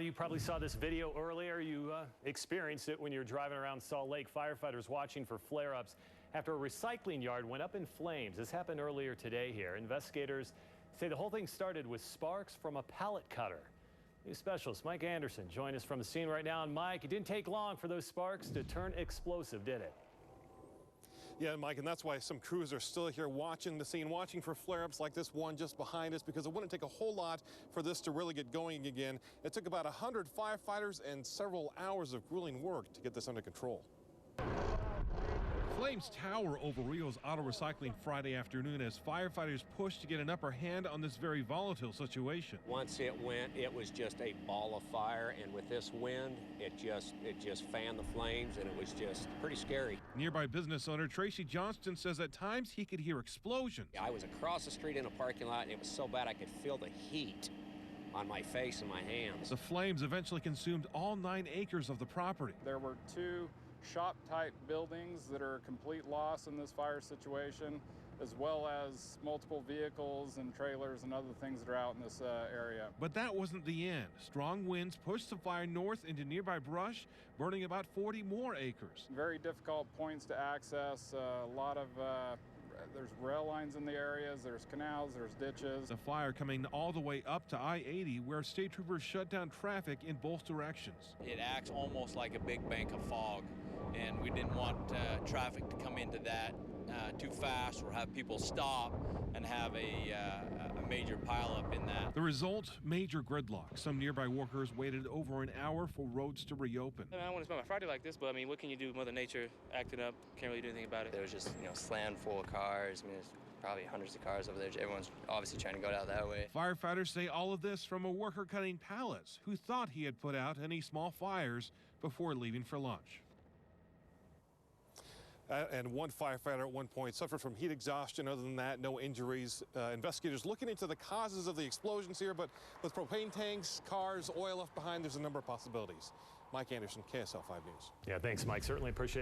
You probably saw this video earlier. You experienced it when you were driving around Salt Lake. Firefighters watching for flare-ups after a recycling yard went up in flames. This happened earlier today here. Investigators say the whole thing started with sparks from a pallet cutter. News specialist Mike Anderson joined us from the scene right now. And Mike, it didn't take long for those sparks to turn explosive, did it? Yeah, Mike, and that's why some crews are still here watching the scene, watching for flare-ups like this one just behind us, because it wouldn't take a whole lot for this to really get going again. It took about 100 firefighters and several hours of grueling work to get this under control. Flames tower over Rio's auto recycling Friday afternoon as firefighters pushed to get an upper hand on this very volatile situation. Once it went, it was just a ball of fire, and with this wind, it just fanned the flames, and it was just pretty scary. Nearby business owner Tracy Johnston says at times he could hear explosions. I was across the street in a parking lot, and it was so bad I could feel the heat on my face and my hands. The flames eventually consumed all 9 acres of the property. There were 2 shop-type buildings that are a complete loss in this fire situation, as well as multiple vehicles and trailers and other things that are out in this area. But that wasn't the end. Strong winds pushed the fire north into nearby brush, burning about 40 more acres. Very difficult points to access. A lot of there's rail lines in the areas, there's canals, there's ditches. The fire coming all the way up to I-80, where state troopers shut down traffic in both directions. It acts almost like a big bank of fog, and we didn't want traffic to come into that too fast or have people stop and have a major pileup in that. The result, major gridlock. Some nearby workers waited over an hour for roads to reopen. I don't want to spend my Friday like this, but I mean, what can you do? Mother Nature acting up, can't really do anything about it. There was just, slammed full of cars. I mean, there's probably hundreds of cars over there. Everyone's obviously trying to go out that way. Firefighters say all of this from a worker cutting pallets who thought he had put out any small fires before leaving for lunch. And one firefighter at one point suffered from heat exhaustion. Other than that, no injuries. Investigators looking into the causes of the explosions here, but with propane tanks, cars, oil left behind, there's a number of possibilities. Mike Anderson, KSL 5 News. Yeah, thanks, Mike. Certainly appreciate it.